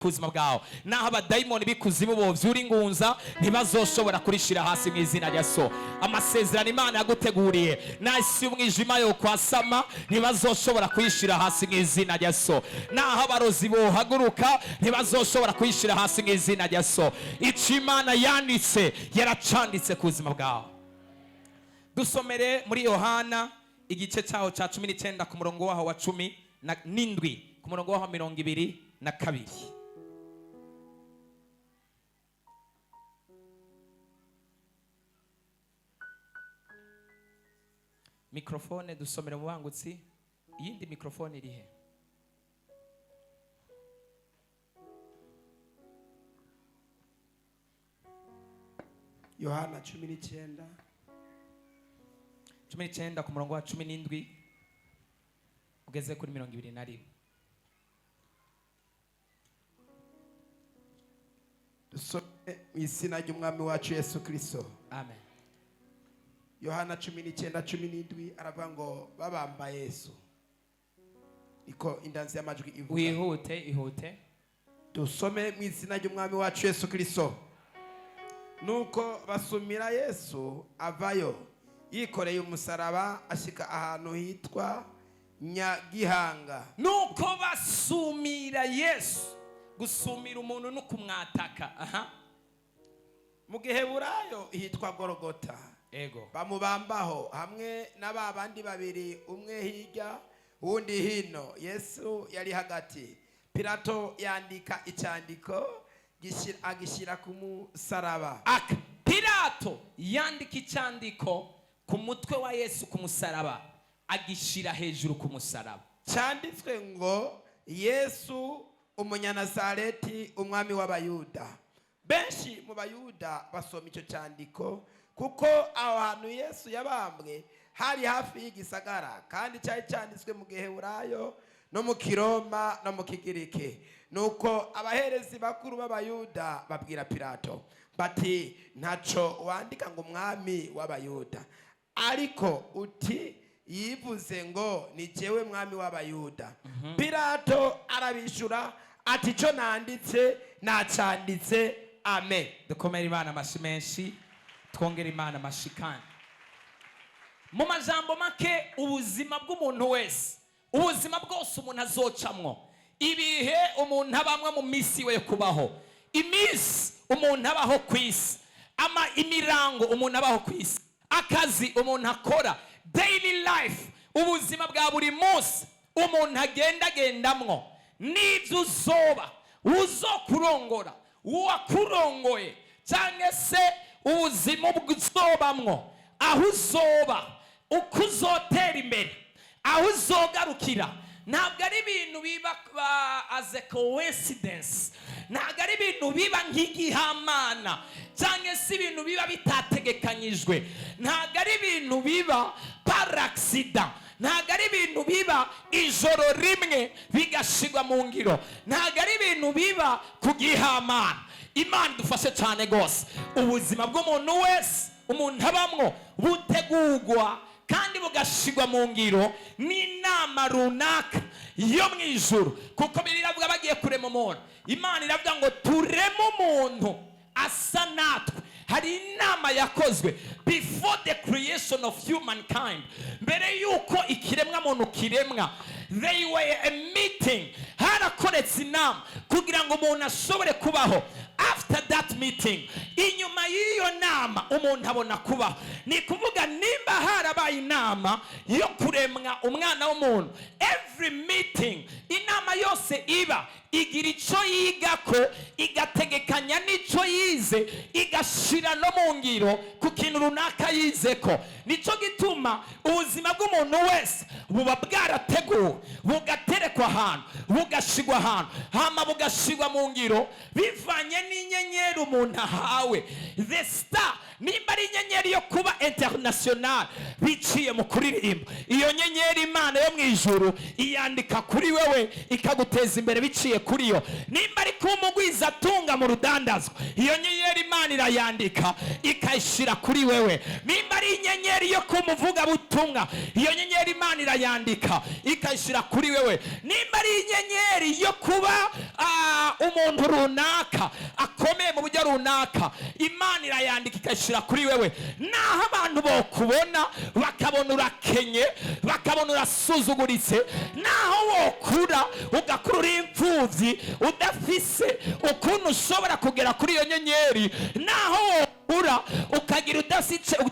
kuzima bwawe naho abadayimoni bikuzimu bovyura ingunza ntibazoshobora kurishira hasi mu izina rya so. Amasezerano Imana yaguteguriye nasi umwijima yo kwasama ntibazoshobora kuyishira hasi mu izina rya so. Naho abarozi bohaguruka ntibazoshobora kuyishira hasi mu izina rya so. Ico Imana yanditse yaracanditse kuzima bwawe. Dusomere muri Yohana igice cyaho ca 19 ku murongo waho wa 17 ku murongo waho 22. Mikrofone dusomere mu bangutsi. Iyindi mikrofone irihe? Yohana 19 ku murongo wa 17 ugeze kuri 21. dusome mu izina ry'umwami wacu Yesu Kristo. Amen. Yohana 19:17 aravuga ngo babamba Yesu. Iko indanzi y'amajwi ivuga. Ihute. Dusome mu izina ry'umwami wacu Yesu Kristo. Nuko basumira Yesu avayo yikoreye umusaraba ashika ahantu hitwa Nyagihanga. Nuko basumira Yesu. Gusumira umuntu no kumwataka. Mu Giheburayo hitwa Golgota. Ego. Bamubambaho hamwe n'ababandi babiri, umwe hirya uwundi hino. Yesu yari hagati. Pilato yandika icyandiko agishira ku musaraba. Pilato yandika icyandiko ku mutwe wa Yesu ku musaraba agishira hejuru ku musaraba. Cyanditswe ngo Yesu Umunyanazareti, umwami w'Abayuda. Benshi mu Bayuda basoma icyo cyandiko kuko aho hantu Yesu yabambwe hari hafi y'igisagara, kandi cyari cyanditswe mu Giheburayo no mu Kiroma no mu Kigiriki. Nuko abaherezi bakuru b'Abayuda babwira Pilato bati, ntaco wandika ngo umwami w'Abayuda, ariko uti yivuze ngo ni jewe mwami w'Abayuda. Pilato arabishura ati cyo nanditse nacanditse. Amen. Dukomere Imana amashi menshi, twongere Imana amashikana. Mu majambo make, ubuzima bw'umuntu wese, ubuzima bwose umuntu azocamwo, ibihe umuntu abamwe mu misi we kubaho, imisi umuntu abaho kwisi, imirango umuntu abaho kwisi, akazi umuntu akora, daily life, ubuzima bwa buri munsi umuntu agendagendamwo, n'ibyo uzoba uzokurongora uwakurongoye, cyangwa se ubuzima bw'uzobamwo, aho uzoba, uko uzotera imbere, aho uzogarukira. Ntabwo ari ibintu biba as a coincidence, ntabwo ari ibintu biba nk'igihamana, cyangwa se ibintu biba bitategekanyijwe, ntabwo ari ibintu biba par accident, ntabwo ari ibintu biba ijoro rimwe bigashigwa mu ngiro, ntabwo ari ibintu biba ku gihamana. Imana dufashe cyane gose, ubuzima bw'umuntu wese umuntu abamwo butegurwa kandi bugashigwa mu ngiro n'inama runaka yo mu ijuru. Kuko biravuga bagiye kurema umuntu, Imana iravuga ngo tureme umuntu asa natwe. Hari inama yakozwe before the creation of humankind, mbere yuko ikiremwa muntu kiremwa. They were a meeting, harakoretse inama kugira ngo umuntu ashobore kubaho. After that meeting, inyuma y'iyo nama umuntu abona kubaho. Ni kuvuga nimba harabaye inama yo kuremwa umwana w'umuntu, every meeting, inama yose iba igira icyo yigako, igategekanya n'icyo yize, igashira no mu ngiro ku kintu runaka yizeko. Nico gituma ubuzima bw'umuntu wese buba bwarateguwe, bugaterekwa ahantu, bugashigwa ahantu, hama bugashigwa mu ngiro bivanye n'inyenyeri umuntu ahawe. The star, nimba ari inyenyeri yo kuba international biciye mu kuririmba, iyo nyenyeri Imana yo mu ijuru iyandika kuri wewe ikaguteza imbere biciye kuri yo. Nimba ari kumugwiza atunga mu rudandazwa, iyo nyenyeri Imana irayandika ikayishira kuri wewe. Nimba ari inyenyeri yo kumuvuga butumwa, iyo nyenyeri Imana irayandika ikayishira kuri wewe. Nimba ari inyenyeri yo kuba umuntu runaka akomeye mu buryo runaka, Imana irayandika ikayishira kuri wewe. Naho abantu bokubona bakabona urakenye, bakabona urasuzuguritse, naho wokura ugakura uri imfuvyi udafise ukuntu ushobora kugera kuri iyo nyenyeri, naho wokura ukagira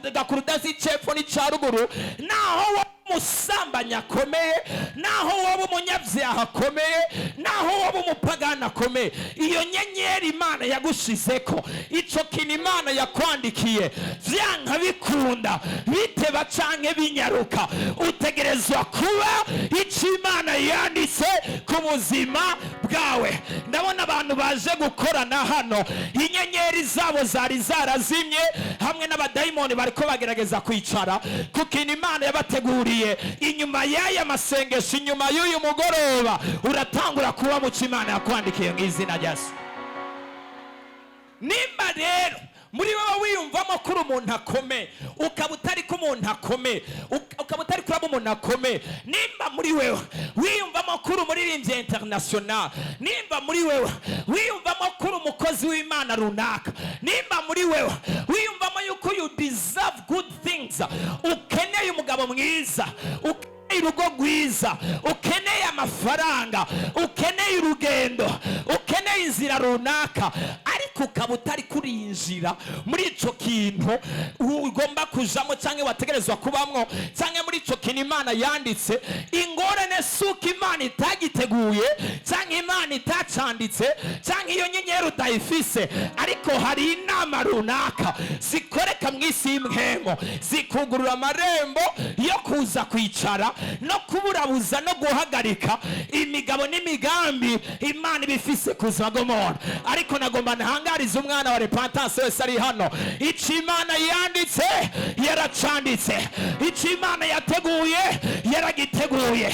ugakura udasice epfo n'icaruguru, naho umusambanyi akomeye, naho woba umunyabyaha akomeye, naho woba umupagani akomeye, iyo nyenyeri Imana yagushizeko, ico kintu Imana yakwandikiye, vyanka bikunda biteba canke binyaruka, utegerezwa kuba ico Imana yanditse ku buzima bwawe. Ndabona abantu baje gukorana hano, inyenyeri zabo zari zarazimye, hamwe n'abadayimoni bariko bagerageza kwicara ku kintu Imana yabateguriye. Inyuma y'aya masengesho, inyuma y'uyu mugoroba, uratangura kuba mu Imana yakwandikiye mu izina rya Yesu. Nimba rero muri wowe wiyumvamo kuri umuntu akomeye, ukaba utari ko umuntu akomeye, ukaba utari kuraba umuntu akomeye, nimba muri wewe wiyumvamo kuri umuririmbyi international, nimba muri wewe wiyumvamo kuri umukozi w'Imana runaka, nimba muri wewe wiyumvamo yuko you deserve good things, ukeneye umugabo mwiza, ukeneye urugo rwiza, ukeneye amafaranga, ukeneye urugendo, ukeneye inzira runaka, ariko ukaba utari kurinjira muri ico kintu ugomba kujamo cyangwa wategerezwa kubamwo, cyangwa muri ico kintu Imana yanditse, ingorane suko Imana itagiteguye cyangwa Imana itacanditse cyangwa iyo nyenyeri utayifise, ariko hari inama runaka zikoreka mu isi y'imhemo zikugurura amarembo yo kuza kwicara no kuburabuza no guhagarika imigabo n'imigambi Imana ibifise kuza gomora. Ariko nagomba ntangariza umwana wa repentance wese ari hano, ico Imana yanditse yaracanditse, ico Imana yateguye yaragiteguye,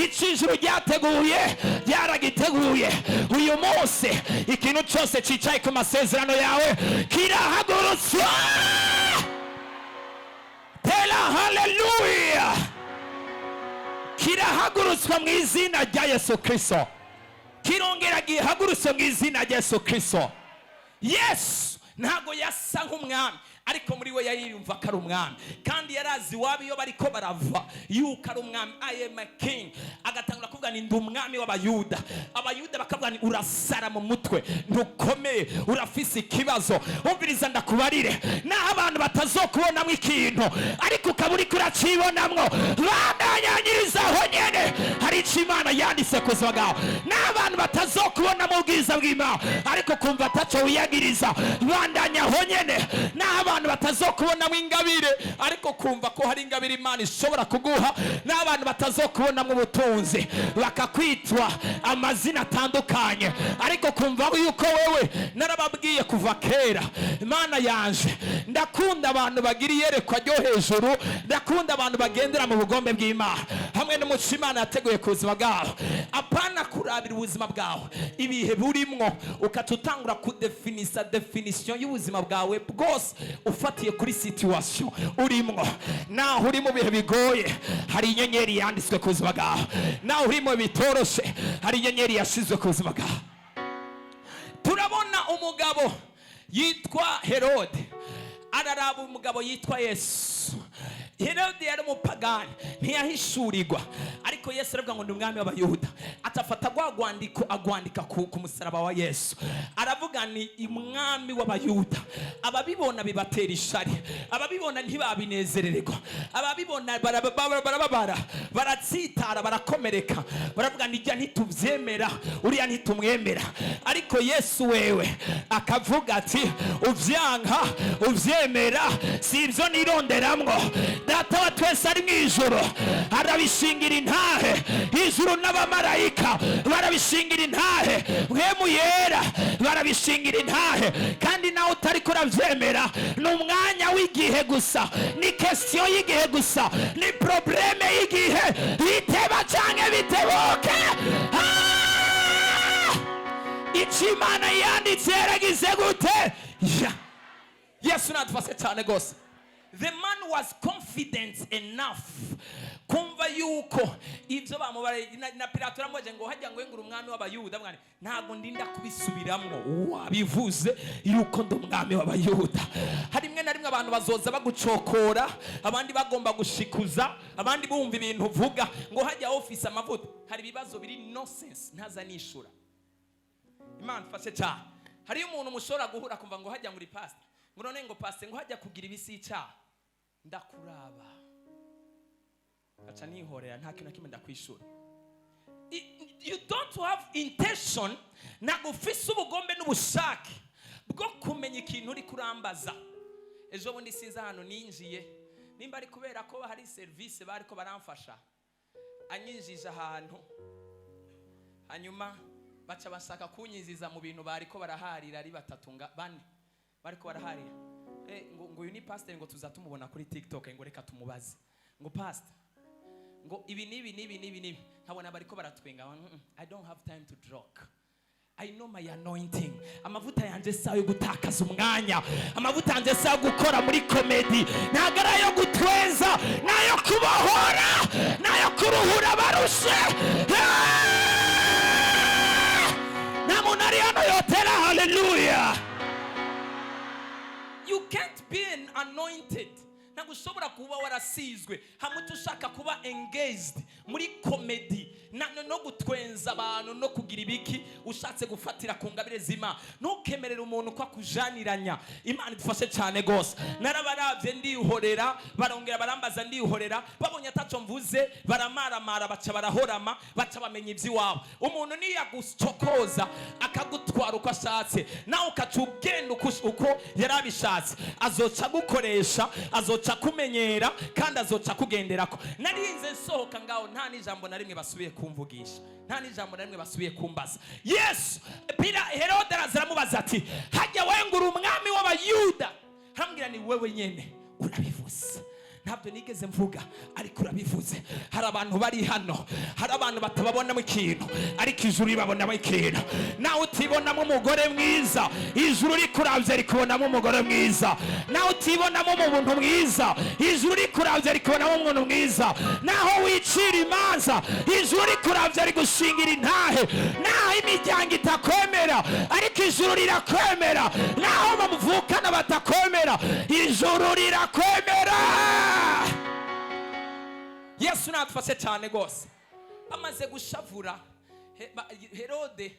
ico ijuru ryateguye yaragiteguye. Uyu munsi ikintu cyose cicaye ku masezerano yawe kirahagurutswa. Tela haleluya, kirahagurutswa mu izina rya Yesu Kristo, kirongera gihagurutse mu izina rya Yesu Kristo. Yesu ntago yasa nk'umwami, ariko muri we yayiyumva ko ari umwami, kandi yarazi waba iyo bariko barava yuko ari umwami. I am a king. Agatangura kuvuga ni ndi umwami w'Abayuda. Abayuda bakavuga ni urasara mu mutwe, ntukomeye, urafise ikibazo. Umviriza ndakubarire, naho abantu batazokubonamo ikintu, ariko ukaba uriko uracibonamwo, bandanyanyirizaho nyene hari ico Imana yanditse ku buzima bwawe. Naho abantu batazokubonamo ubwiza bw'Imana, ariko kumva ataco wiyagiriza, bandanyaho nyene. Naho abantu batazokubonamo ingabire, ariko kumva ko hari ingabire Imana ishobora kuguha. N'abantu batazokubonamo ubutunzi, bakakwitwa amazina atandukanye, ariko kumva yuko wewe, narababwiye kuva kera, Imana yanje ndakunda abantu bagira iyerekwa ryo hejuru, ndakunda abantu bagendera mu bugombe bw'Imana hamwe n'umuco Imana yateguye ku buzima bwawe. Apana kurabira ubuzima bwawe ibihe burimwo ukatutangura kudefinisa definition y'ubuzima bwawe bwose ufatiye kuri situation urimwo. Naho uri mu bihe bigoye, hari inyenyeri yanditswe ku buzima bwawe. Naho uri mu bitoroshe, hari inyenyeri yashizwe ku buzima bwawe. Turabona umugabo yitwa Herode araraba umugabo yitwa Yesu. Herode yari umupagani, ntiyahishurirwa, ariko Yesu aravuga ngo ndi umwami w'Abayuda. Atafata gwandiko agwandika ku musaraba wa Yesu, aravuga ni umwami w'Abayuda. Ababibona bibatera ishari, ababibona ntibabinezerererwa, ababibona barababara, baratsitara, barakomereka, baravuga nijya ntituvyemera, uriya ntitumwemera. Ariko Yesu wewe akavuga ati uvyanka uvyemera sivyo nironderamwo, Data wa twese ari mw'ijuru arabishingira intahe, ijuru n'abamarayika barabishingira intahe, mwemu yera barabishingira intahe. Kandi nawe utari kuravyemera, ni umwanya w'igihe gusa, ni question y'igihe gusa, ni probleme y'igihe, biteba canke bitebuke. icyo Imana yanditse yaragize gute. Yesu natufashe cyane gose. The man was confident enough kumva yuko ibyo bamubare na Pilato aramubaje ngo hajya ngo ngura umwami w'abayuda mwana ntago ndinda kubisubiramwo wabivuze yuko ndo umwami w'abayuda. Hari rimwe na rimwe abantu bazoza bagucokora, abandi bagomba gushikuza, abandi bumva ibintu uvuga ngo hajya office amavuta. Hari ibibazo biri nonsense ntazanishura. Imana fashe cyane. Hari umuntu mushora guhura kumva ngo hajya nguri pastor ngo none ngo pastor ngo hajya kugira ibisi cyaha ndakuraba acha nihorera nta kintu kimwe ndakwishura. You don't have intention na gufisa ubugombe n'ubushake bwo kumenya ikintu uri kurambaza. Ejo bundi sinza hano ninjiye nimba ari kubera ko hari service bari ko baramfasha anyinjije ahantu hanyuma baca bashaka kunyiziza mu bintu bari ko baraharira ari batatunga bane bari ko baraharira ngo uyu ni pastor ngo tuzatumubona kuri TikTok ngo reka tumubaze ngo pastor ngo ibi nibi ntabona bari ko baratwenga. I don't have time to joke. I know my anointing. Amavuta yanje sayo gutakaza umwanya, amavuta yanje sayo gukora muri comedy, nagara yo gutweza nayo kubohora nayo kuruhura barushe. Namunari ano yotera. Hallelujah. You can't be anointed nagushobora kuba warasizwe hamutu ushaka kuba engaged muri comedy no gutwenza abantu no kugira ibiki ushatse gufatira ku ngabire zima. Ntukemerere umuntu kwa kujaniranya. Imana idufashe cyane gose. Narabaravye ndihorera barongera barambaza ndihorera babonye ataco mvuze baramaramara baca barahorama baca bamenya ivy'iwabo. Umuntu ni yagucokoza akagutwara uko ashatse nawe ukacugenda uko yarabishatse azoca gukoresha azoca kumenyera kandi azoca kugenderako. Narinze nsohoka ngaho nta n'ijambo na rimwe basubiye kumvugisha, nta n'ijambo na rimwe basubiye kumbaza. Yes, Herode aramubaza ati hajya wengura umwami w'abayuda. Hambwira ni wewe nyene urabivuze. Ntabyo nigeze mvuga ariko urabivuze. Hari abantu bari hano, hari abantu batababonamo ikintu ariko ijuru ribabonamo ikintu. Nawe utibonamo umugore mwiza, ijuru rikuravye rikubonamo umugore mwiza. Nawe utibonamo umuntu mwiza, ijuru rikuravye rikubonamo umuntu mwiza. Naho wicira imanza, ijuru rikuravye rigushingira intahe. Naho imiryango itakwemera ariko ijuru rirakwemera. Naho bamuvukana batakwemera, ijuru rirakwemera. Yesu natufashe cyane gose. Amaze gushavura Herode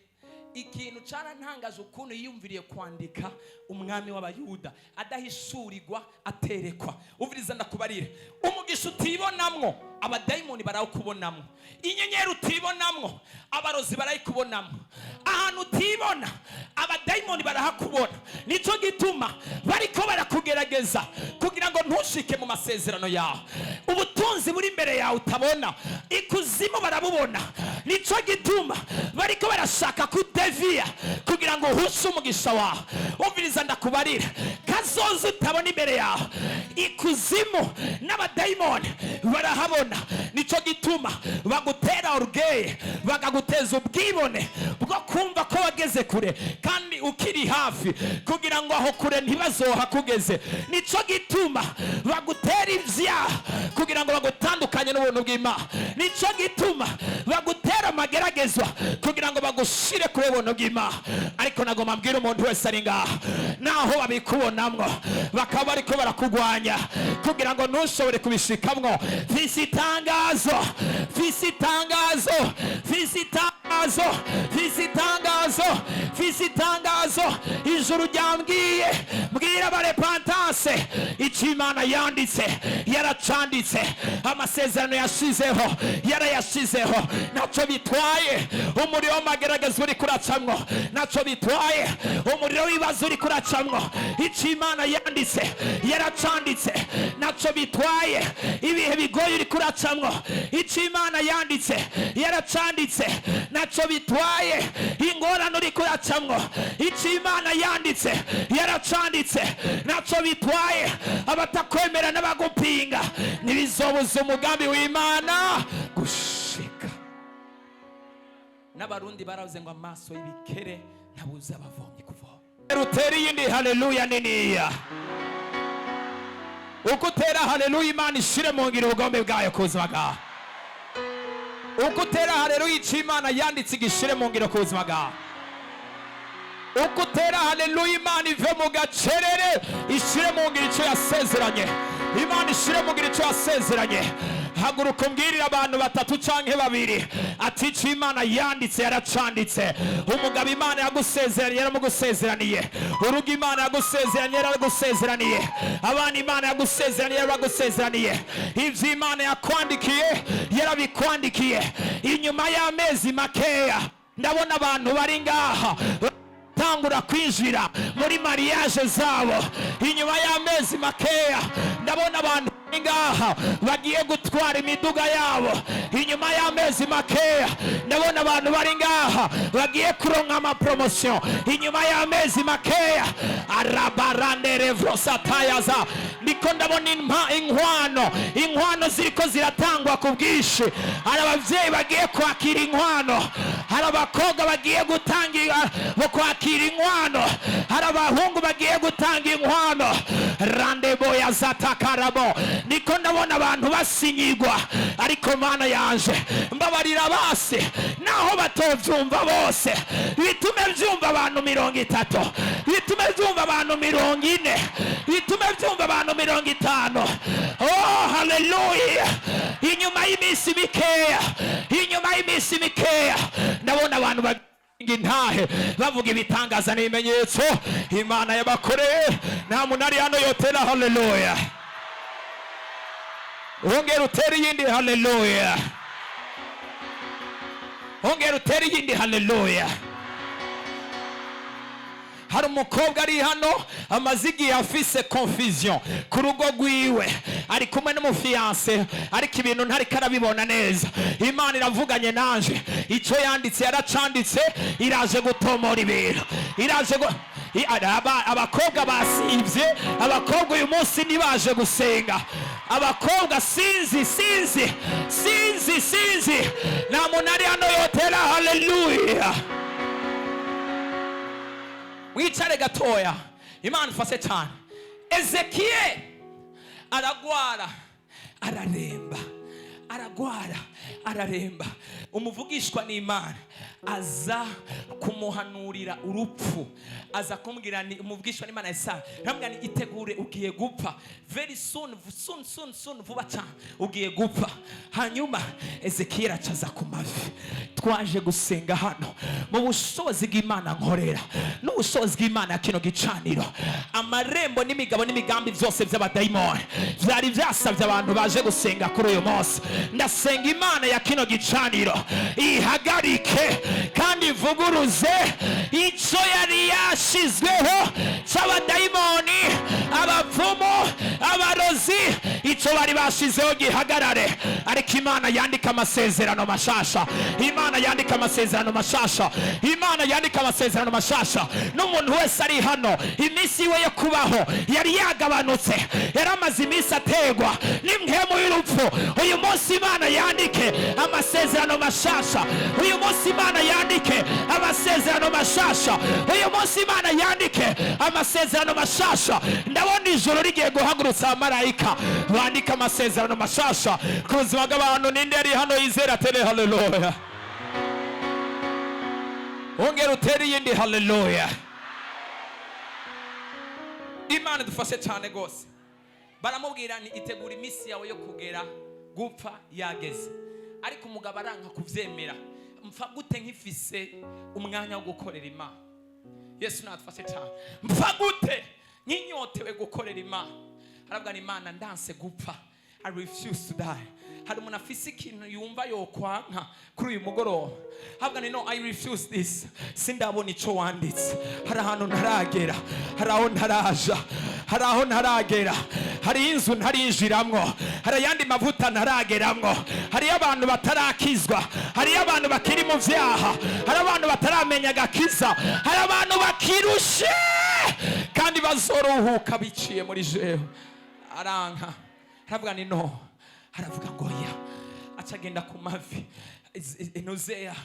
ikintu cyarantangaje ukuntu yiyumviriye kwandika umwami w'abayuda adahishurirwa aterekwa. Uviriza ndakubarire umugisha utibonamwo abadayimoni barawukubonamwo, inyenyeri utibonamwo abarozi barayikubonamwo, ahantu utibona abadayimoni barahakubona. Nico gituma bariko barakugerageza kugira ngo ntushike mu masezerano yawe. Ubutunzi buri imbere yawe utabona ikuzimu barabubona. Nico gituma bariko barashaka kudevia kugira ngo uhushe umugisha wawe. Uviriza ndakubarira kazoza utabona imbere yawe ikuzimu n'abadayimoni barahabona. Nico gituma bagutera orgueil bakaguteza ubwibone bwo kumva ko wageze kure kandi ukiri hafi kugira ngo aho kure ntibazoha kugeze. Nico gituma bagutera ivyaha kugira ngo bagutandukanye n'ubuntu bw'Imana. Nico gituma bagutera amageragezwa kugira ngo bagushire kure ubuntu bw'Imana. Ariko nagomba mbwira umuntu wese ari ngaha naho babikubonamwo bakaba bariko barakugwanya kugira ngo ntushobore kubishikamwo. Fisi itangazo, fisi itangazo, fisi itangazo, fisi itangazo, fisi itangazo. Ijuru ryambwiye mbwira abarepantance icyo Imana yanditse yaracanditse. Amasezerano yashizeho yarayashizeho. Naco bitwaye umuriro w'amagerageza uri kuracamwo, naco bitwaye umuriro w'ibibazo uri kuracamwo. Icyo Imana yanditse yaracanditse. Naco bitwaye ibihe bigoye uri kuracamwo. Icyo Imana yanditse yaracanditse. Naco bitwaye ingorane uri kuracamwo. Icyo Imana yanditse yaracanditse. Naco bitwaye abatakwemera n'abagupinga ntibizobuza umugambi w'Imana gushika. N'abarundi baravuze ngo amaso y'ibikere ntabuza abavomyi kuvoma. Rutera iyindi haleluya niniya. Uko utera haleluya Imana ishire mu ngiro ubugombe bwayo ku buzima bwawe. Uko utera haleluya icyo Imana yanditse igishire mu ngiro ku buzima bwawe. Uko utera haleluya Imana ive mu gacerere ishire mu ngiro icyo yasezeranye. Imana ishire mu ngiro icyo yasezeranye. Haguruka umbwirire abantu batatu canke babiri ati icyo Imana yanditse yaracanditse. Umugabo Imana yagusezeranye yaramugusezeraniye. Urugo Imana yagusezeranye yaragusezeraniye. Abana Imana yagusezeranye yaragusezeraniye. Ivyo Imana yakwandikiye yarabikwandikiye. Inyuma y'amezi makeya ndabona abantu bari ngaha tangura kwinjira muri mariage zabo. Inyuma y'amezi makeya ndabona abantu ngaha bagiye gutwara imiduga yabo. Inyuma y'amezi makeya ndabona abantu bari ngaha bagiye kuronka ama promotion. Inyuma y'amezi makeya arabarande revrosatayaza niko ndabona inkwano ziriko ziratangwa ku bwinshi. Hari abavyeyi bagiye kwakira inkwano, hari abakobwa bagiye gutangira kwakira inkwano, hari abahungu bagiye gutanga inkwano. Randebo ya zatakarabo niko ndabona abantu basinyigwa. Ariko Mana yanje mbabarira base naho batovyumva bose, bitume vyumva abantu 30, bitume vyumva abantu 40, bitume vyumva abantu 50. Oh haleluya. Inyuma y'imisi mikeya, inyuma y'imisi mikeya ndabona abantu intahe bavuga ibitangaza n'ibimenyetso Imana yabakoreye. Nta muntu ari hano yotera haleluya. Ongera utere yindi haleluya. Ongera utere yindi haleluya. Hari umukobwa ari hano amaze igihe afise confusion ku rugo rwiwe, ari kumwe n'umufiance ariko ibintu ntari karabibona neza. Imana iravuganye nanje, icyo yanditse yaracanditse, iraje gutomora ibintu. Iraje abakobwa basivye, abakobwa uyu munsi nibaje gusenga. Abakobwa sinzi nta muntu ari hano yotera haleluya. Wicare gatoya, Imana ifashe cyane. Ezekiel aragwara araremba, aragwara araremba. Umuvugishwa n'Imana aza kumuhanurira urupfu. Aza kumbwira ni umuvugishwa n'Imana Yesaya, ramubwira ni itegure ugiye gupfa. Very soon vuba cyane ugiye gupfa. Hanyuma Ezekiel acaza ku mavi. Twaje gusenga hano mu bushobozi bw'Imana nkorera n'ubushobozi bw'Imana kino gicaniro. Amarembo n'imigabo n'imigambi byose by'abadayimoni byari byasabye abantu baje gusenga kuri uyu munsi. Ndasenga Imana ya kino gicaniro ihagarike kandi ivuguruze icyo yari yashizweho cy'abadayimoni, abapfumu, abarozi. Icyo bari bashizeho gihagarare. Ariko Imana yandika amasezerano mashasha. Imana yandika amasezerano mashasha. Imana yandika amasezerano mashasha. N'umuntu wese ari hano iminsi we yo kubaho yari yagabanutse, yaramaze iminsi ategwa n'impwemu y'urupfu. Uyu munsi Imana yandike amasezerano mashasha. Uyu munsi Imana yandike amasezerano mashasha. Uyu munsi Imana yandike amasezerano mashasha. Ndabona ijoro rigiye guhagurutsa abamarayika bandika amasezerano mashasha ku buzima bw'abantu. Ninde ari hano yizera tere haleluya? Ongera utere yindi haleluya. Imana dufashe cyane gose. Baramubwira ni itegura iminsi yawe yo kugera gupfa yageze. Ariko umugabo aranka kuvyemera. Mpfa gute nkifise umwanya wo gukorera Imana? Yesu natufashe cyane. Mpfa gute nyinyotewe gukorera Imana? Arabwira Imana ndanse gupfa. I refuse to die. Hari umuntu afise ikintu yumva yokwanka kuri uyu mugoroba. Habwa no, I refuse this. Sindabona icyo wanditse. Hari ahantu ntaragera, hari aho ntaraja, hari aho ntaragera, hari inzu ntarinjiramwo, hari yandi mavuta ntarageramwo, hari abantu batarakizwa, hari abantu bakiri mu vyaha, hari abantu bataramenya agakiza, hari abantu bakirushe kandi bazoruhuka biciye muri jewe. Aranka. Haravuga ni no. Haravuga ngo ya. Acagenda ku mavi. Inozeya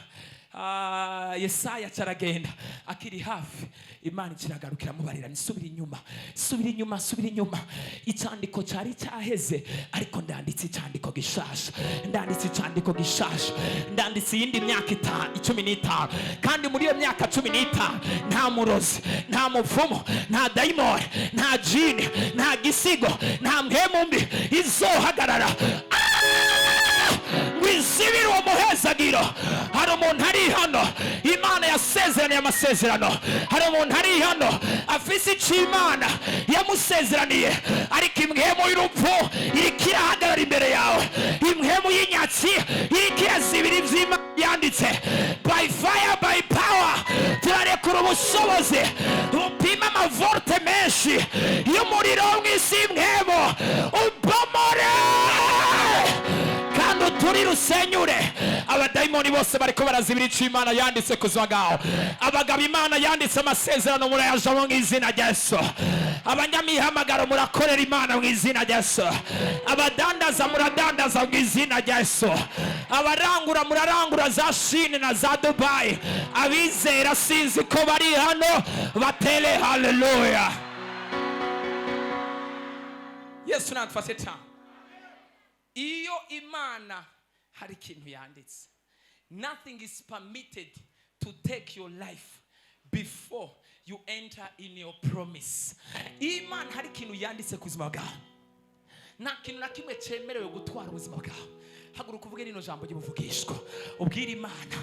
Yesaya caragenda akiri hafi, Imana kiragarukira mubarira, nisubira inyuma, subira inyuma, subira inyuma. Icyandiko cyari cyaheze, ariko ndanditse icyandiko gishasha, ndanditse icyandiko gishasha, ndanditse iyindi myaka 15, kandi muri iyo myaka 15 nta murozi, nta mupfumu, nta dayimoni, nta jini, nta gisigo, nta mpemu mbi izohagarara. Wizibire uwo muhezagiro. Hari umuntu ari hano Imana yasezeraniye amasezerano, hari umuntu ari hano afise icyo Imana yamusezeraniye, ariko imwemu y'urupfu iriko irahagarara imbere yawe, imwemu y'inyatsi iriko irazibira ivy'Imana yanditse. By fire, by power, turarekura ubushobozi bupima amavorte menshi y'umuriro mw'isi y'imwemu, ubomore kandi uturi rusenyure. Abadayimoni bose bariko barazibira icyo Imana yanditse kuzwagaho. Abagabo Imana yanditse amasezerano murayajamo mw'izina rya Yesu. Abanyamihamagaro murakorera Imana mw'izina rya Yesu. Abadandaza muradandaza mw'izina rya Yesu. Abarangura murarangura za Shini na za Dubai. Abizera sinzi ko bari hano batele haleluya. Yesu natufashe cyane. Iyo Imana hari ikintu yanditse, nothing is permitted to take your life before you enter in your promise. Imana hari ikintu yanditse ku buzima bwawe, nta kintu na kimwe cyemerewe gutwara ubuzima bwawe. Haguruka uvuge rino jambo ry'ubuvugishwa, ubwira Imana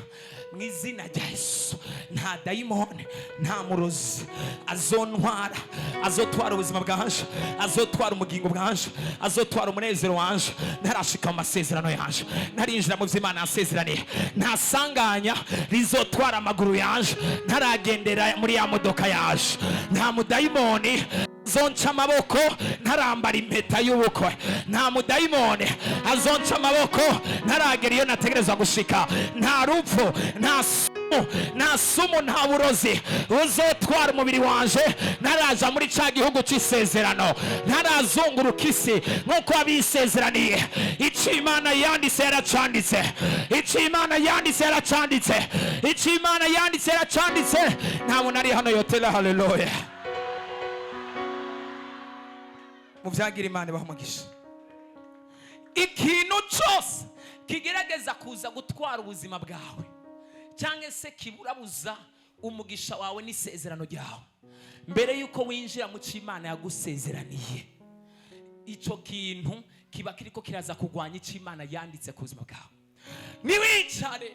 mu izina rya Yesu, nta dayimoni, nta murozi azontwara, azotwara ubuzima bwanje, azotwara umugingo bwanje, azotwara umunezero wanje, ntarashika mu masezerano yanje, ntarinjira mu vy'Imana yasezeraniye, nta sanganya rizotwara amaguru yanje, ntaragendera muri ya modoka yaje, nta mudayimoni azonca amaboko ntarambara impeta y'ubukwe, nta mudayimoni azonca amaboko ntaragera iyo nategerezwa gushika, nta rupfu, nta sumu, nta burozi uzotwara umubiri wanje ntaraja muri ca gihugu c'isezerano, ntarazunguruka isi nk'uko abisezeraniye. Icyo Imana yanditse yaracanditse, icyo Imana yanditse yaracanditse, icyo Imana yanditse yaracanditse. Nta muntu ari hano yotela haleluya. Muvyagira Imana bahumugisha. Ikintu cyose kigerageza kuza gutwara ubuzima bwawe cyangwa se kiburabuza umugisha wawe n'isezerano ryawe, mbere yuko winjira mu cy'Imana yagusezeraniye, icyo kintu kiba kiriko kiraza kugwanya icyo Imana yanditse ku buzima bwawe. Niwicare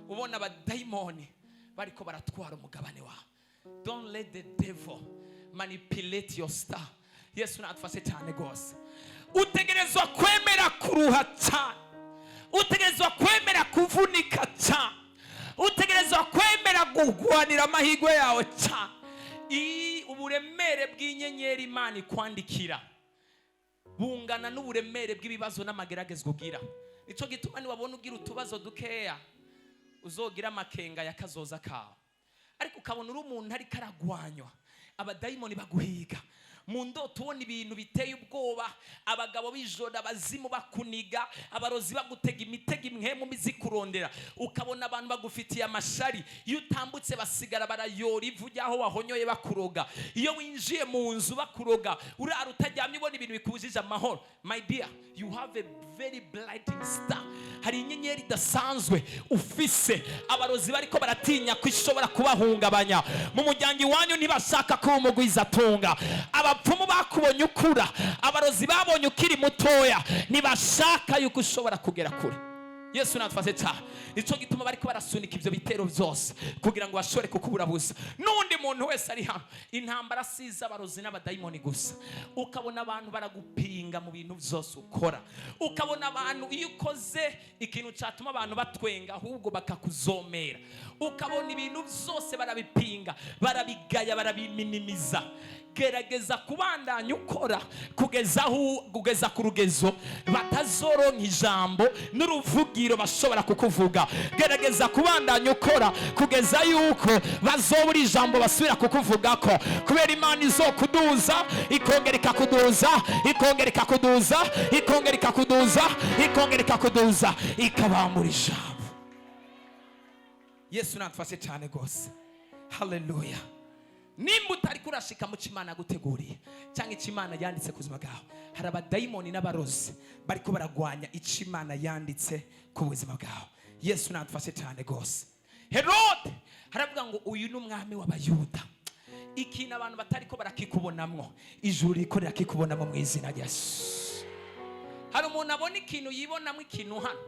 ubona abadayimoni bariko baratwara umugabane wawe. Don't let the devil manipulate your star. Yesu natufashe cyane gose. Utegerezwa kwemera kuruha cyane, utegerezwa kwemera kuvunika cyane, utegerezwa kwemera kugwanira amahirwe yawe cyane. Uburemere bw'inyenyeri Imana ikwandikira bungana n'uburemere bw'ibibazo n'amageragezwa ugira. Nico gituma niwabona ugira utubazo dukeya uzogira amakenga yakazoza kawe, ariko ukabona uri umuntu ari karagwanywa, abadayimoni baguhiga mu ndoto, ubona ibintu biteye ubwoba, abagabo bijora abazimu bakuniga, abarozi bagutega imitego imwemu mizikurondera, ukabona abantu bagufitiye amashari, iyo utambutse basigara barayora ivu ryaho wahonyoye bakuroga, iyo winjiye mu nzu bakuroga, urara utaryamye ubona ibintu bikubujije amahoro. My dear, you have a very blighting star. Hari inyenyeri idasanzwe ufise, abarozi bariko baratinya ko ishobora kubahungabanya. Mu muryango iwanyu ntibashaka ko umugwiza atunga, abapfumu bakubonye ukura, abarozi babonye ukiri mutoya, ntibashaka yuko ushobora kugera kure. Yesu natufashe cyane. Nico gituma bariko barasunika ivyo bitero byose kugira ngo bashobore kukuburabuza. Nundi muntu wese ari hano, intambara siza abarozi n'abadayimoni gusa. Ukabona abantu baragupinga mu bintu byose ukora, ukabona abantu iyo ukoze ikintu cyatuma abantu batwenga ahubwo bakakuzomera, ukabona ibintu byose barabipinga, barabigaya, barabiminimiza. Gerageza kubandanya ukora kugeza ku rugezo batazoronka ijambo n'uruvugiro bashobora kukuvuga. Gerageza kubandanya ukora kugeza yuko bazobura ijambo basubira kukuvugako, kubera Imana izokuduza ikongera ikakuduza, ikongera ikakuduza, ikongera ikakuduza, ikongera ikakuduza, ikabambura ijambo. Yesu natufashe cyane gose. Haleluya. Nimba utari kurashika mu Imana guteguriye cyangwa Imana yanditse kuzima bwawe, hari abadayimoni n'abarozi bariko baragwanya Imana yanditse ku buzima bwawe. Yesu natufashe cyane gose. Herode haravuga ngo uyu ni umwami w'abayuda. Ikintu abantu batariko barakikubonamwo, ijuru rikorera kikubonamo mu izina rya Yesu. Hari umuntu abona ikintu yibonamo ikintu hano,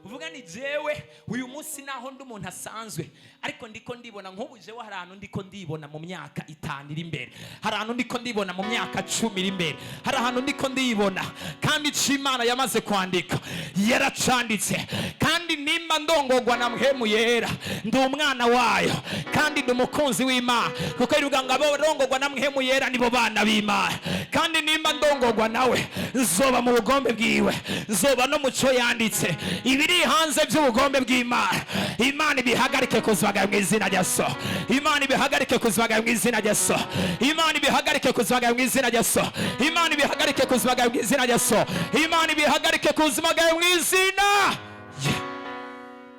uvuga ni jewe uyu munsi naho ndi umuntu asanzwe, ariko ndiko ndibona nk'ubu jewe hari ahantu ndiko ndibona mu myaka 5 iri imbere, hari ahantu ndiko ndibona mu myaka 10 iri imbere, hari ahantu ndiko ndibona, kandi Imana yamaze kwandika, yaracanditse. Kandi nimba ndongorwa na Mpwemu Yera, ndi umwana wayo, kandi ndi umukunzi w'Imana, kuko ivuga ngo abarongorwa na Mpwemu Yera nibo bana b'Imana. Kandi nimba ndongorwa nawe, nzoba mu bugombe bwiwe, nzoba no muco yanditse. Ibiri hanze by'ubugombe bw'Imana, Imana ibihagarike kuzwaga mu izina rya Yesu. Imana ibihagarike kuzwaga mu izina rya Yesu. Imana ibihagarike kuzwaga mu izina rya Yesu. Imana ibihagarike kuzwaga mu izina rya Yesu. Imana ibihagarike kuzwaga mu izina.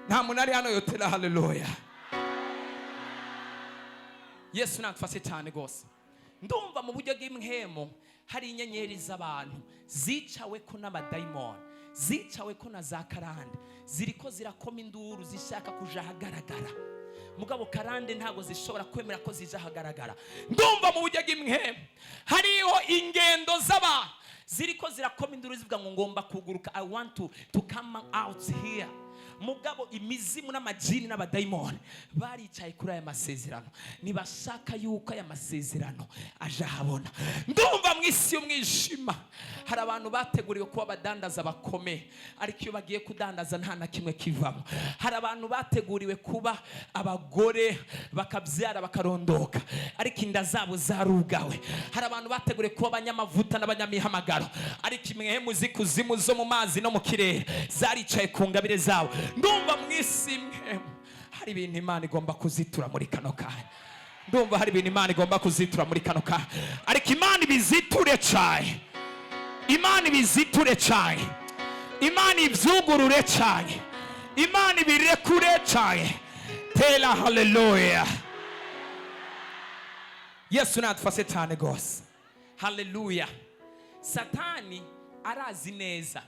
Nta munari hano yotera haleluya. Yesu natufashe cyane gose. Ndumva mu buryo bw'imhemo hari inyenyeri z'abantu zicawe ko n'abadayimoni, zicawe ko na za karande, ziriko zirakoma induru zishaka kuja hagaragara. Mugabo karande ntago zishobora kwemera ko zija hagaragara. Ndumva mu buryo bw'imhemo hariho ingendo z'abantu ziriko zirakoma induru zivuga ngo ngomba kuguruka, I want to come out here. Mugabo imizimu n'amajini n'abadayimoni baricaye kuri aya masezerano, nibashaka yuko aya masezerano aja habona. Ndumva mu isi y'umwijima hari abantu bateguriwe kuba abadandaza bakome, ariko iyo bagiye kudandaza nta na kimwe kivamo. Hari abantu bateguriwe kuba abagore bakabyara bakarondoka, ariko inda zabo zarugawe. Hari abantu bateguriwe kuba abanyamavuta n'abanyamihamagaro, ariko imwemu zikuzimu zo mu mazi no mu kirere zaricaye ku ngabire zabo. Ndumva mu isi mwemu hari ibintu Imana igomba kuzitura muri kano kanya. Ndumva hari ibintu Imana igomba kuzitura muri kano kanya, ariko Imana ibiziture cyane, Imana ibiziture cyane, Imana ibyugurure cyane, Imana ibirekure cyane. Tera haleluya. Yesu natufashe cyane gose. Haleluya. Satani arazi neza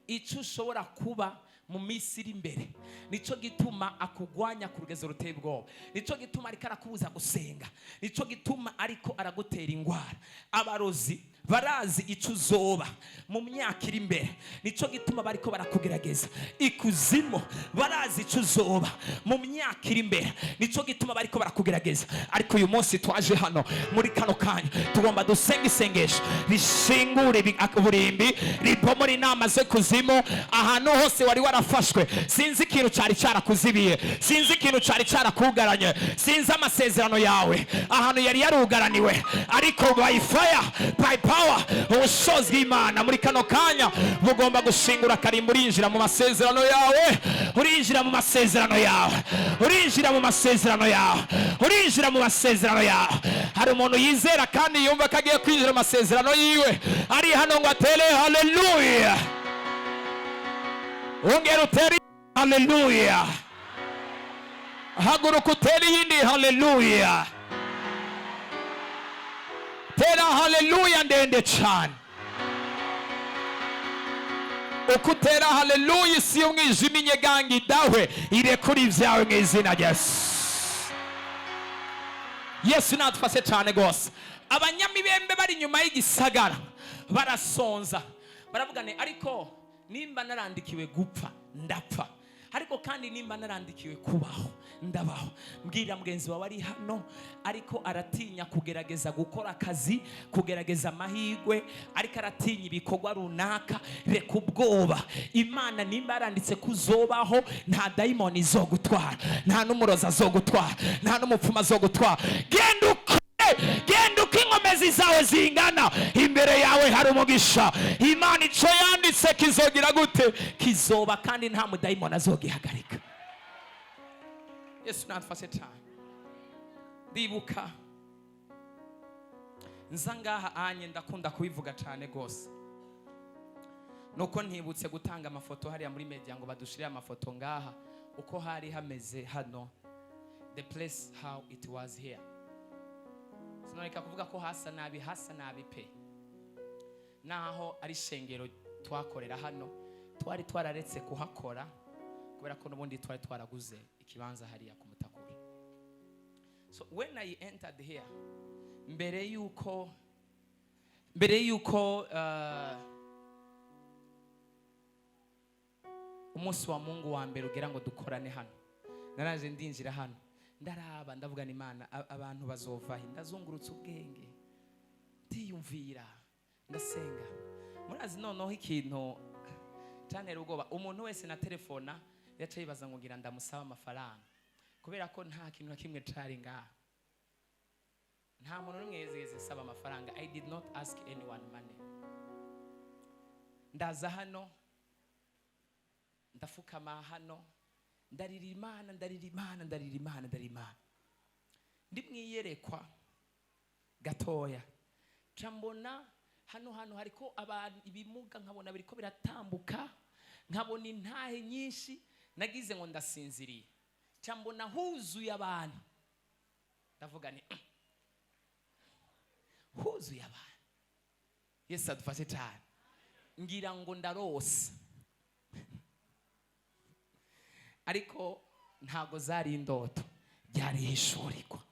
icyo ushobora kuba mu minsi iri imbere, nico gituma akugwanya ku rugezo ruteye ubwoba, nico gituma ariko arakubuza gusenga, nico gituma ariko aragutera ingwara. Abarozi barazi icyo uzoba mu myaka iri imbere, nico gituma bariko barakugerageza. Ikuzimu barazi icyo uzoba mu myaka iri imbere, nico gituma bariko barakugerageza. Ariko uyu munsi twaje hano muri kano kanya, tugomba dusenga isengesho rishingure uburimbi, ripomora inama zo kuzimu. Ahantu hose wari warafashwe, sinzi ikintu cyari cyarakuzibiye, sinzi ikintu cyari cyarakugaranye, sinzi amasezerano yawe ahantu yari yarugaraniwe, ariko by fire, by power, ubushobozi bw'Imana muri kano kanya bugomba gushingura karimba. Urinjira mu masezerano yawe, urinjira mu masezerano yawe, urinjira mu masezerano yawe, urinjira mu masezerano yawe. Hari umuntu yizera kandi yumva ko agiye kwinjira mu masezerano yiwe, ari hano ngo atere haleluya. Ongera utere haleluya. Haguruka utere yindi haleluya. Tera haleluya ndende cyane. Ukutera haleluya isi y'umwijima inyeganga idawe irekura ibyawe mu izina rya Yesu. Yesu natufashe cyane gose. Abanyamibembe bari nyuma y'igisagara barasonza, baravugane, ariko nimba narandikiwe gupfa ndapfa, ariko kandi nimba narandikiwe kubaho ndabaho. Mbwira mugenzi wawe ari hano ariko aratinya kugerageza gukora akazi, kugerageza amahirwe, ariko aratinya ibikorwa runaka, reka ubwoba. Imana nimba yaranditse kuzobaho, nta dayimoni izogutwara, nta n'umurozi azogutwara, nta n'umupfumu azogutwara. Genda uko inkomezi zawe zingana, imbere yawe hari umugisha. Imana icyo yanditse kizogira gute? Kizoba, kandi nta mudayimoni azogihagarika. Yesu natufashe cyane. Ndibuka nza ngaha anye, ndakunda kubivuga cyane gose, nuko ntibutse gutanga amafoto hariya muri media ngo badushire amafoto ngaha uko hari hameze hano the place how it was here. Sinoneka kuvuga ko hasa nabi pe. Naho ari shengero twakorera hano twari twararetse kuhakora kubera ko n'ubundi twari twaraguze ikibanza hariya ku Mutakura. So when I entered here, mbere yuko umunsi wa Mungu wa mbere ugira ngo dukorane hano, naraje ndinjira hano ndaraba ndavuga ni Imana abantu bazova ndazungurutse ubwenge ndiyumvira ndasenga. Murazi noneho ikintu cyantera ubwoba, umuntu wese na telefona yaciye yibaza ngo ngira ndamusaba amafaranga kubera ko nta kintu na kimwe cari ngaha. Nta muntu n'umwe yeze saba amafaranga. I did not ask anyone money. Ndaza hano ndafukama hano ndarira Imana ndi mwiyerekwa gatoya cambona hano hariko abantu ibimuga nkabona biriko biratambuka, nkabona intahe nyinshi, nagize ngo ndasinziriye cambona huzuye abantu, ndavuga ni huzuye abantu. Yesu adufashe cyane, ngira ngo ndarose ariko ntago zari indoto, byari hishurirwa.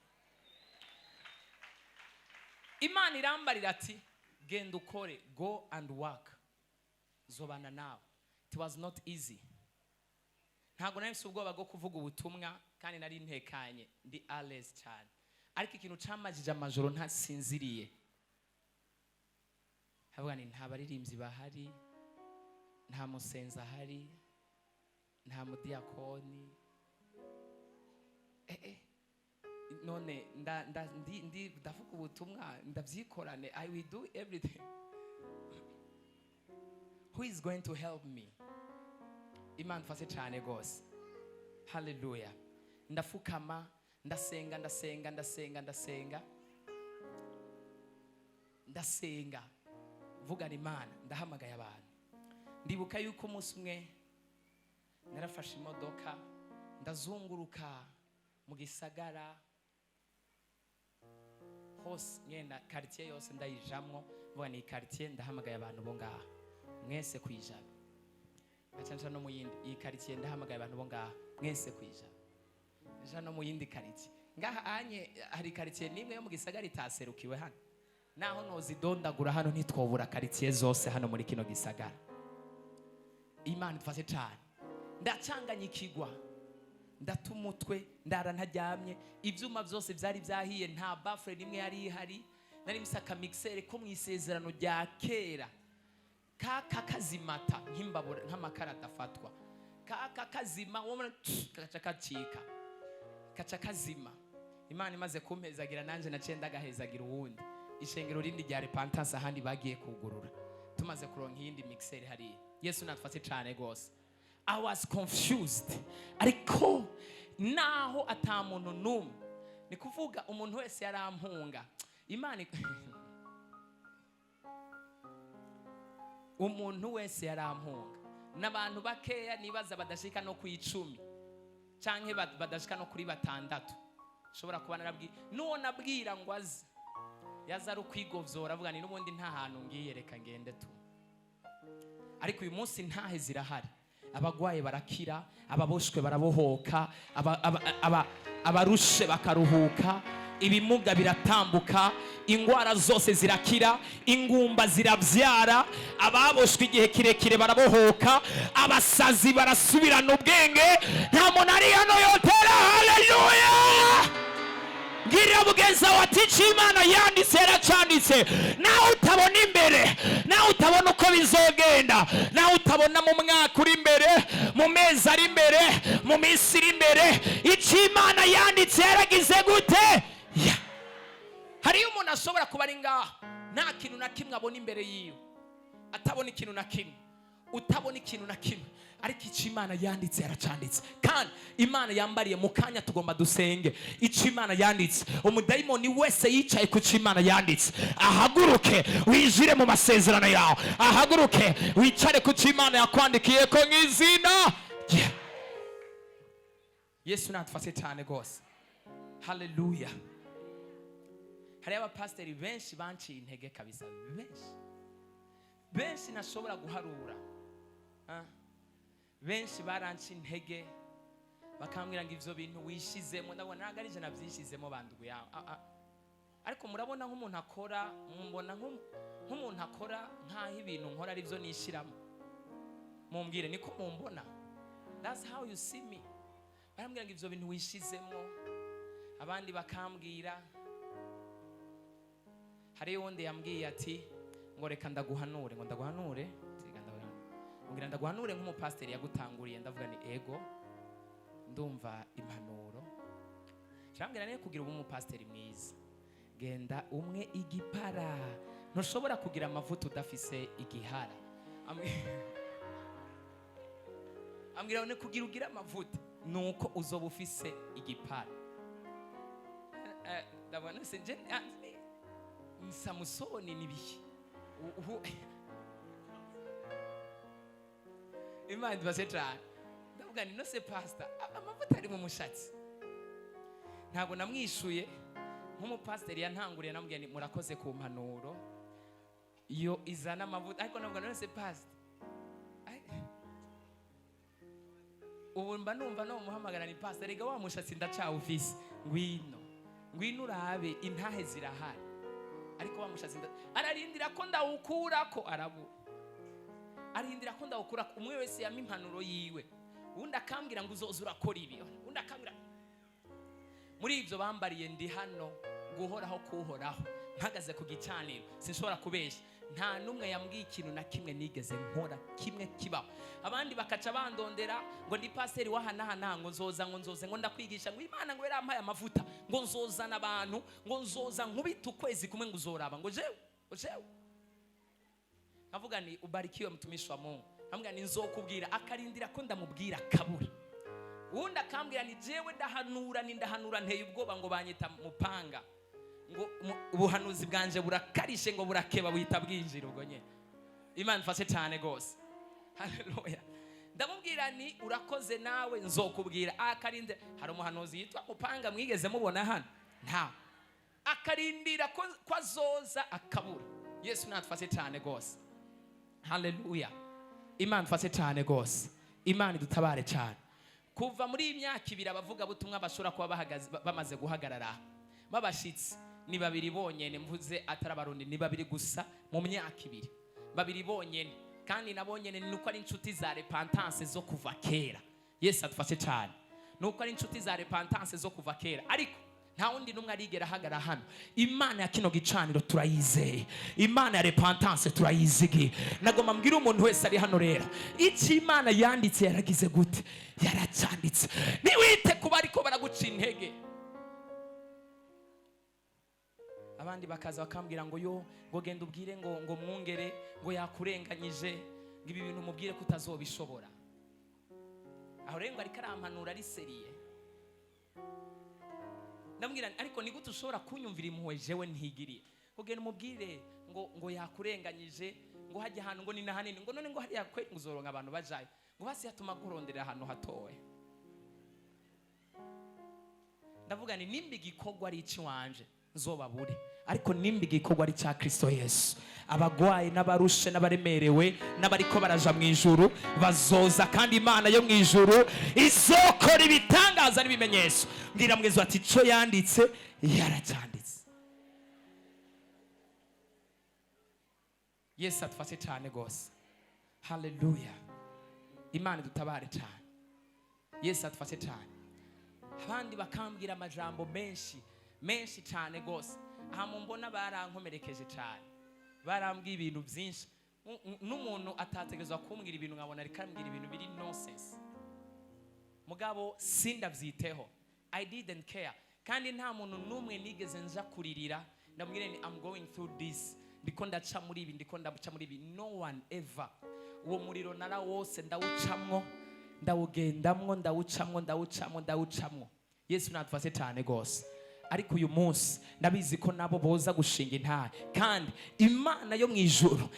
Imana irambarira ati genda ukore, go and work, zobana nawe. It was not easy. Ntago nari ubwoba bwo kuvuga ubutumwa kandi nari ntekanye ndi alles cyane, ariko ikintu camajije amajoro ntasinziriye. Havuga ni nta baririmbyi bahari, nta musenza hari, nta mudiakoni. None ndavuga ubutumwa ndavyikorane, I will do everything. Who is going to help me? Imana fase cyane gose. Hallelujah. Ndafukama ndasenga vuga ni Imana, ndahamagaye abantu. Ndibuka yuko umunsi umwe narafashe imodoka ndazunguruka mu gisagara hose, nyenda quartier yose ndayijamwo, vuga ni quartier ndahamagaye abantu bo ngaha mwese kwijana. Acanca no mu yindi iyi quartier ndahamagaye abantu bo ngaha mwese kwijana. Acanca no mu yindi quartier ngaha anye hari quartier nimwe yo mu gisagara itaserukiwe hano, naho nozidondagura hano ntitwobura quartier zose hano muri kino gisagara. Imana dufashe cyane, ndacanganyikirwa ndatumutwe ndara ntajyamye, ibyuma byose byari byahiye, nta bafure nimwe yari ihari, nari misaka mixer ko mwisezerano rya kera kakazimata nk'imbabura nk'amakara adafatwa, kakazima wona kacakacika kacakazima. Imana imaze kumpezagira nanje nacenda gahezagira uwundi, ishengero rindi rya repentance ahandi bagiye kugurura, tumaze kuronka iyindi mixer hari. Yesu natfase cyane gose. I was confused, ariko naho atamuntu numwe, ni kuvuga umuntu wese yarampunga. Imana umuntu wese yarampunga, n'abantu bakeya nibaza badashika no kwicumi canke badashika no kuri batandatu. Shobora kuba narabwi nuwo nabwira ngo azi yaza ukwigovzora avuga ni n'ubundi nta hantu ngiye reka ngende tu. Ariko uyu munsi ntahe zirahari, abagwaye barakira, ababoshwe barabohoka, abarushe bakaruhuka, ibimuga biratambuka, ingwara zose zirakira, ingumba zirabyara, ababoshwe igihe kirekire barabohoka, abasazi barasubirana ubwenge. Nta muntu ari hano yotera haleluya. Ngirira mugenza watici Imana yanditse yaracanditse, nawe utabona imbere, nawe utabona uko bizogenda, nawe utabona mu mwaka uri imbere, mu mezi ari imbere, mu minsi iri imbere, icyo Imana yanditse yaragize gute? Hariyo umuntu ashobora kuba ari ngaha nta kintu na kimwe abona imbere yiwe, atabona ikintu na kimwe, utabona ikintu na kimwe, ariko icyo Imana yanditse yaracanditse. Kandi Imana yambariye mu kanya tugomba dusenge icyo Imana yanditse. Umudayimoni wese yicaye ku cyo Imana yanditse ahaguruke wijire mu masezerano yawe, ahaguruke wicare ku cyo Imana yakwandikiye ko nk'izina. Yesu natufase cyane gose. haleluya. Hari abapasiteri benshi banciye intege kabisa, benshi ntashobora guharura. Benshi baranciye intege bakambwira ngo ivyo bintu wishizemo, ndabona ntago ari je navyishizemo bandugu yawe. Ariko murabona nk'umuntu akora, mumbona nk'umuntu akora nkaho ibintu nkora ari byo nishiramo. Mumbwire niko mumbona. That's how you see me. Barambwira ngo ivyo bintu wishizemo, abandi bakambwira. Hari wonde yambwiye ati ngo reka ndaguhanure, ngo ndaguhanure, ngira ndaguhanure nk'umupasiteri yagutanguriye. Ndavuga ni ego, ndumva impanuro. Cyambwira ne kugira umupasiteri mwiza, genda umwe igipara, ntushobora kugira amavuta udafise igihara. Ambwira ne kugira ugira amavuta nuko uzoba ufise igipara. Ndabona senje Samusoni nibihe Imana basetra. Ndavuga ni no se pastor amavuta ari mu mushatsi. Ntabwo namwishuye nk'umupasiteri yantanguriye, namubwiye ni murakoze ku mpanuro iyo izana amavuta, ariko navuga no se pastor ubu mba numva no muhamagara ni pastor, rega wa mushatsi ndacawufise, ngwino urabe intahe zirahari. Ariko wa mushatsi ararindira ko ndawukurako, arindira ko ndawukurako. Umwe wese yama impanuro yiwe, undi akambwira ngo uzoza urakora ibi, undi akambwira. Muri ibyo bambariye ndi hano guhoraho kuhoraho, mpagaze ku gicaniro, sinshobora kubesha. Nta numwe yambwiye ikintu na kimwe nigeze nkora kimwe kibaho. Abandi bakaca bandondera ngo ndi pasiteri wahana ngo nzoze ngo ndakwigisha ngo Imana ngo yarampaye amavuta ngo nzozana abantu ngo nzoza nkubita ukwezi kumwe ngo uzoraba ngo jewe. Avuga ni ubarikiwe mtumishi wa Mungu. Ambwira ni nzokubwira, akarindira ko ndamubwira kabura. Undi akambwira ni jewe ndahanura nteye ubwoba ngo banyita mupanga, ngo ubuhanuzi bwanje burakarishe ngo burakeba buhita bwinjira ubwo nye. Imana fashe cyane gose, haleluya. Ndamubwira ni urakoze nawe nzokubwira. Akarindira, hari umuhanuzi yitwa mupanga mwigeze mubona hano? Nta. Akarindira ko azoza akabura. Yesu natufashe cyane gose, haleluya. Imana fashe cyane gose, Imana dutabare cyane. Kuva muri imyaka 2 abavuga butumwa bashora kuba bahagaze bamaze guhagarara babashitsi ni 2 bonyene, mvuze atarabarundi ni 2 gusa mu myaka 2, 2 bonyene. Kandi nabonyene nuko ari inshuti za repentance zo kuva kera. Yesu atufashe cyane, nuko ari inshuti za repentance zo kuva kera. Ariko nta wundi numwe arigera hagara hano. Imana ya kino gicaniro turayizeye, Imana ya repentance turayizigi. Nagoma mbwira umuntu wese ari hano rero, iki Imana yanditse yaragize gute? Yaracanditse. Niwite kuba ariko baraguca intege. Abandi bakaza bakambwira ngo yo ngo genda ubwire ngo mwungere ngo yakurenganyije, ngo ibi bintu mubwire ko utazobishobora. Aho rero ari karampanura ari seriye. Ndamubwira ariko ni gute ushobora kunyumvira impuhwe jewe ntigiriye? Kugenda umubwire ngo yakurenganyije, ngo hajya ahantu ngo ni na hanini, ngo none ngo hariya kwe nguzoronka abantu bajaye, ngo basi yatuma kurondera ahantu hatowe. Ndavuga ni nimba igikorwa ari iki wanje nzobabure, ariko nimba igikorwa ari cya Kristo Yesu, abagwaye n'abarushe n'abaremerewe n'abariko baraja mu ijuru bazoza, kandi Imana yo mu ijuru izokora ibitangaza n'ibimenyetso. Mbwira mwezo ati cyo yanditse yaracanditse. Yesu atufashe cyane gose, haleluya. Imana dutabare cyane, Yesu atufashe cyane. Abandi bakambwira amajambo menshi cyane gose. Aha mumbona barankomerekeje cyane, barambwiye ibintu byinshi. N'umuntu atategerezwa kumbwira ibintu nkabona ari kambwira ibintu biri nonsense. Mugabo sindavyiteho, I didn't care. Kandi nta muntu numwe nigeze nja kuririra ndamubwira ni I'm going through this, ndiko ndaca muri ibi, ndiko ndaca muri ibi. No one ever. Uwo muriro nara wose ndawucamwo, ndawugendamwo, ndawucamwo. Yesu natufase cyane gose. Ariko uyu munsi ndabizi ko nabo boza gushinga intahe, kandi Imana yo mu ijuru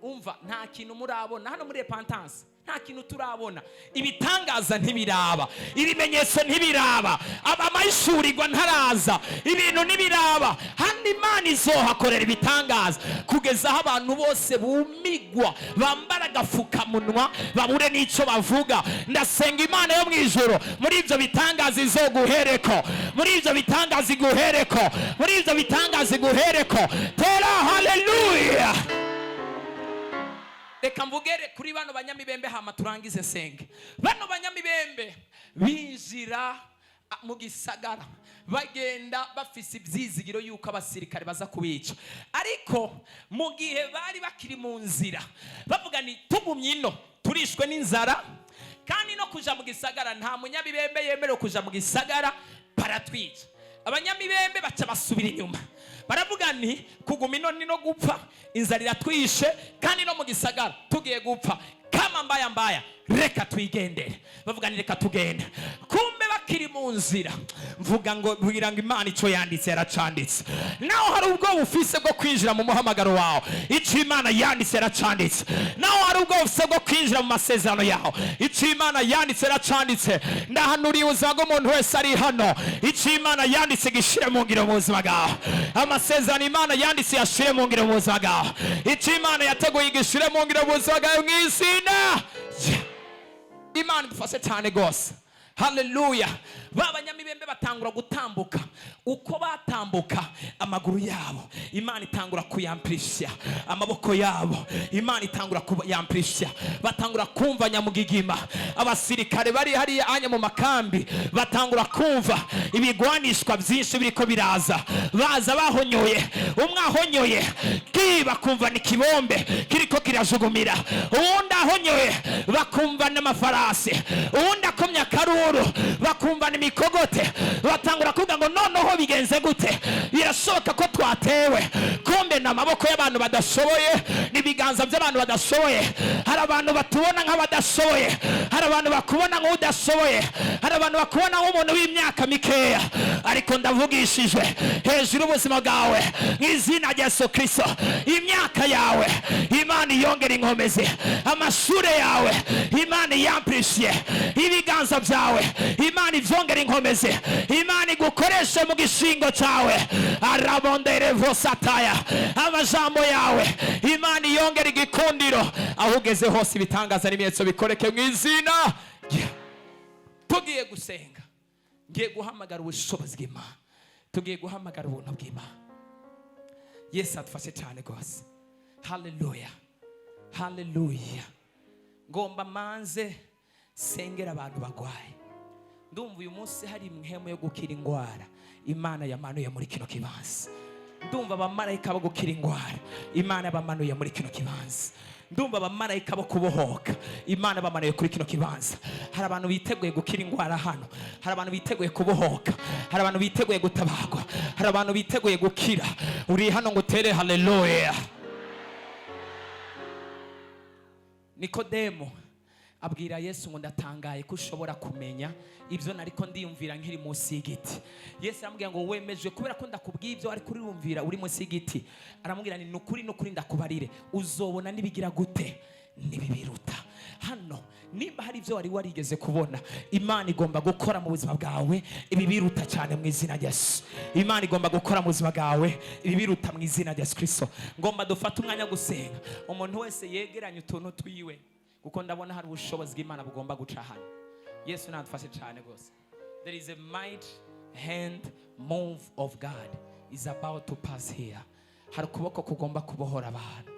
umva nta kintu murabona hano muri repentance. nta kintu turabona. Ibitangaza ntibiraba, ibimenyetso ntibiraba, amahishurirwa ntaraza, ibintu ntibiraba. Handi Imana izohakorera ibitangaza kugeza aho abantu bose bumigwa, bambara agafukamunwa, babure n'icyo bavuga. Ndasenga Imana yo mu ijuru, muri ibyo bitangaza izoguhereko, muri ibyo bitangaza iguhereko, muri ibyo bitangaza iguhereko. Tera haleluya. Reka mvugere kuri bano banyamibembe hama turangize senge. Bano banyamibembe binjira mu gisagara bagenda bafise ibyizigiro yuko abasirikare baza kubica, ariko mu gihe bari bakiri mu nzira bavuga ni tugumye ino turishwe n'inzara, kandi no kuja mu gisagara nta munyamibembe yemerewe kuja mu gisagara, baratwica. Abanyamibembe baca basubira inyuma, baravuga ni kuguma ino ni no gupfa, inzara iratwishe kandi no mu gisagara tugiye gupfa, kama mbaya reka twigendere. Bavuga ni reka tugende. Kumbe bakiri mu nzira mvuga ngo bwira ngo Imana icyo yanditse yaracanditse. Naho hari ubwo bufise bwo kwinjira mu muhamagaro wawe, icyo Imana yanditse yaracanditse. Naho hari ubwo bufise bwo kwinjira mu masezerano yawe, icyo Imana yanditse yaracanditse. Ndahanuriye ubuzima bw'umuntu wese ari hano, icyo Imana yanditse gishire mu ngiro mu buzima bwawe. Amasezerano Imana yanditse yashire mu ngiro mu buzima bwawe, icyo Imana yateguye gishire mu ngiro mu buzima bwawe mu izina. Imana dufashe cyane gose. Haleluya. Babanyamibembe batangura gutambuka, uko batambuka amaguru yabo Imana itangura kuyamprisha, amaboko yabo Imana itangura kuyamprisha, batangura kumva nyamugigima. Abasirikare bari hari anya mu makambi batangura kumva ibigwanishwa byinshi biriko biraza, baza bahonyoye, umwe ahonyoye kiba kumva ni kibombe kiriko kirajugumira, uwundi ahonyoye bakumva n'amafarasi, uwundi akomya karuru bakumva n'imikogote. Batangura kuvuga ngo noneho bigenze gute, birashoboka ko twatewe. Kumbe n'amaboko y'abantu badashoboye, n'ibiganza by'abantu badashoboye. Hari abantu batubona nk'abadashoboye, hari abantu bakubona nk'udashoboye, hari abantu bakubona nk'umuntu w'imyaka mikeya, ariko ndavugishije hejuru ubuzima bwawe nk'izina rya Yesu Kristo, imyaka yawe Imana yongera inkomezi, amashure yawe Imana yamprishe, ibiganza byawe Imana ivyongera inkomezi, Imana igukoreshe mu gishingo cyawe. Arabondere vosataya, amajambo yawe Imana yongera igikundiro, aho ugeze hose ibitangaza n'ibimenyetso bikoreke mu izina. Tugiye gusenga, ngiye guhamagara ubushobozi bw'Imana, tugiye guhamagara ubuntu bw'Imana. Yesu adufashe cyane gose. Haleluya, haleluya. Ngomba manze sengera abantu bagwaye. Ndumva uyu munsi hari imhemu yo gukira ingwara Imana yamanuye muri kino kibanza. Ndumva abamarayika bo gukira ingwara Imana yabamanuye muri kino kibanza. Ndumva abamarayika bo kubohoka Imana bamanuye kuri kino kibanza. Hari abantu biteguye gukira ingwara hano, hari abantu biteguye kubohoka, hari abantu biteguye gutabagwa, hari abantu biteguye gukira. Uri hano ngo utere haleluya. Nikodemo abwira Yesu ngo ndatangaye ko ushobora kumenya ibyo nariko ndiyumvira nkiri munsi y'igiti. Yesu aramubwira ngo wemeje kubera ko ndakubwiye ibyo ari kuriyumvira uri munsi y'igiti. Aramubwira ni nukuri ndakubarire, uzobona nibigira gute nibibiruta. Hano nimba hari ibyo wari warigeze kubona, Imana igomba gukora mu buzima bwawe ibibiruta cyane mu izina rya Yesu. Imana igomba gukora mu buzima bwawe ibibiruta mu izina rya Yesu Kristo. Ngomba dufate umwanya gusenga, umuntu wese yegeranye utuntu twiwe, kuko ndabona hari ubushobozi bw'Imana bugomba guca hano. Yesu nadufashe cyane gose. There is a mighty hand move of God is about to pass here. Hari ukuboko kugomba kubohora abantu.